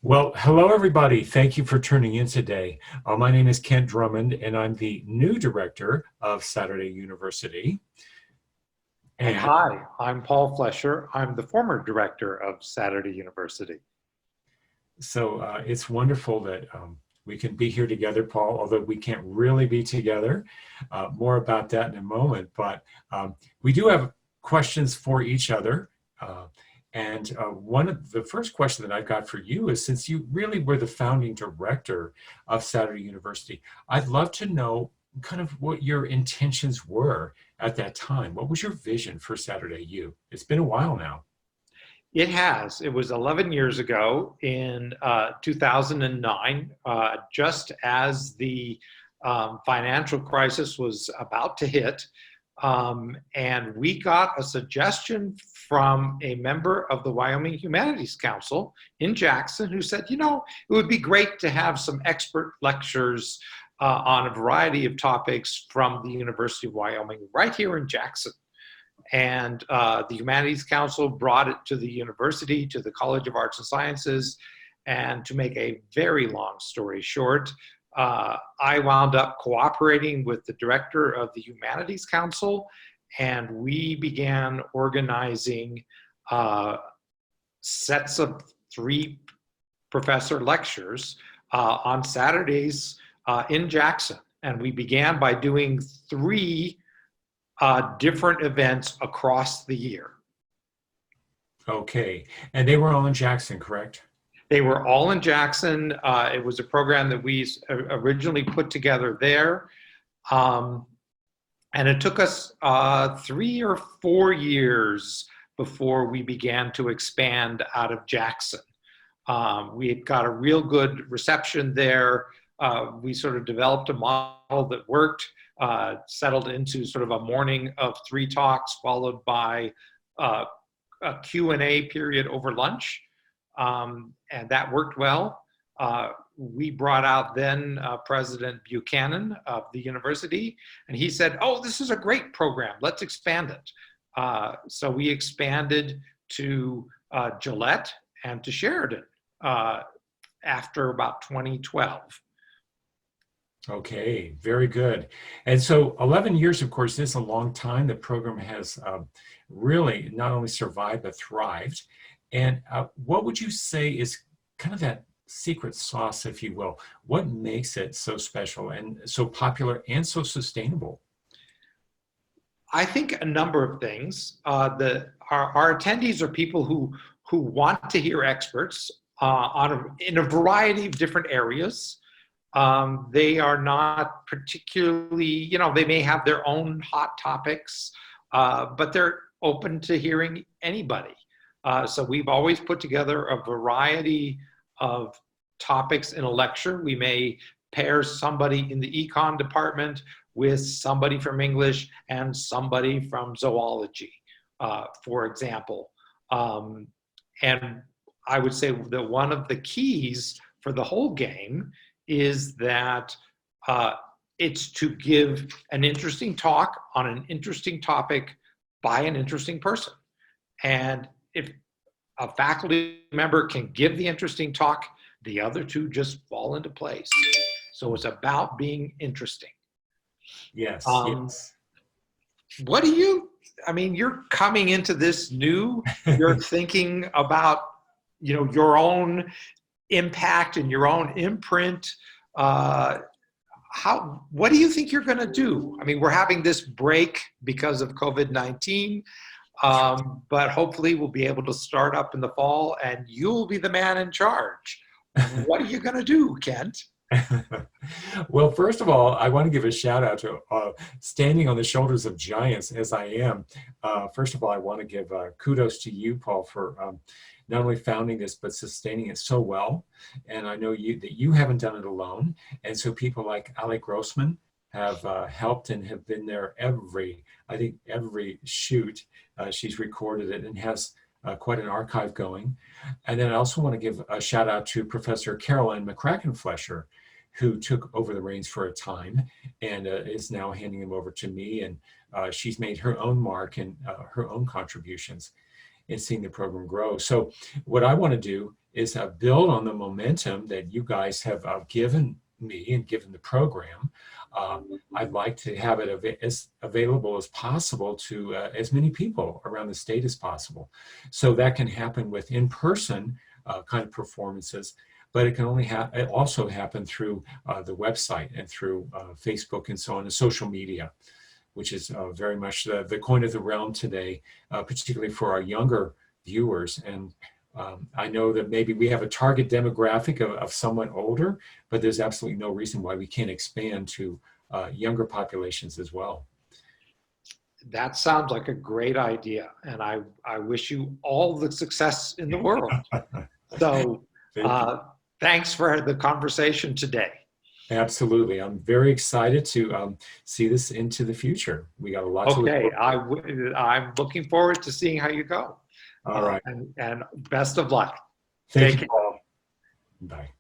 Well, hello, everybody. Thank you for tuning in today. My name is Kent Drummond, and I'm the new director of Saturday University. And And hi, I'm Paul Flesher. I'm the former director of Saturday University. so it's wonderful that we can be here together, Paul, although we can't really be together. More about that in a moment. But we do have questions for each other. And one of the first question that I've got for you is, since you really were the founding director of Saturday University, I'd love to know kind of what your intentions were at that time. What was your vision for Saturday U? It's been a while now. It has. It was 11 years ago in 2009, just as the financial crisis was about to hit. And we got a suggestion from a member of the Wyoming Humanities Council in Jackson who said, it would be great to have some expert lectures on a variety of topics from the University of Wyoming right here in Jackson. And the Humanities Council brought it to the university, to the College of Arts and Sciences. And to make a very long story short, I wound up cooperating with the director of the Humanities Council, and we began organizing sets of 3 professor lectures on Saturdays in Jackson. And we began by doing 3 different events across the year. Okay. And they were all in Jackson, correct? They were all in Jackson. It was a program that we originally put together there. And it took us 3 or 4 years before we began to expand out of Jackson. We had got a real good reception there. We sort of developed a model that worked, settled into sort of a morning of 3 talks followed by a Q&A period over lunch. And that worked well. We brought out then President Buchanan of the university, and he said, "Oh, this is a great program. Let's expand it." So we expanded to Gillette and to Sheridan after about 2012. Okay, very good. And so 11 years, of course, is a long time. The program has really not only survived, but thrived. And what would you say is kind of that secret sauce, if you will? What makes it so special and so popular and so sustainable? I think a number of things. Our attendees are people who want to hear experts in a variety of different areas. They are not particularly, they may have their own hot topics, but they're open to hearing anybody. So we've always put together a variety of topics in a lecture. We may pair somebody in the econ department with somebody from English and somebody from zoology, for example. And I would say that one of the keys for the whole game is that it's to give an interesting talk on an interesting topic by an interesting person. And if a faculty member can give the interesting talk, the other 2 just fall into place. So it's about being interesting. Yes, yes. What do you're coming into this new, you're thinking about, your own impact and your own imprint. What do you think you're going to do? We're having this break because of COVID-19, but hopefully we'll be able to start up in the fall and you'll be the man in charge. What are you going to do, Kent? Well, first of all, I want to give a shout out to standing on the shoulders of giants as I am. First of all, I want to give kudos to you, Paul, for not only founding this, but sustaining it so well. And I know that you haven't done it alone. And so people like Ali Grossman have helped and have been there every shoot. She's recorded it and has quite an archive going. And then I also want to give a shout out to Professor Caroline McCracken Flesher, who took over the reins for a time and is now handing them over to me. And she's made her own mark and her own contributions. and seeing the program grow. So what I want to do is build on the momentum that you guys have given me and given the program. I'd like to have it as available as possible to as many people around the state as possible. So that can happen with in-person kind of performances, but it can only it also happen through the website and through Facebook and so on, and social media, which is very much the coin of the realm today, particularly for our younger viewers. And I know that maybe we have a target demographic of someone older, but there's absolutely no reason why we can't expand to younger populations as well. That sounds like a great idea, and I wish you all the success in the world. So thanks for the conversation today. Absolutely. I'm very excited to see this into the future. We got a lot to look forward to. I'm looking forward to seeing how you go. All right. And best of luck. Thank you, Paul. Bye.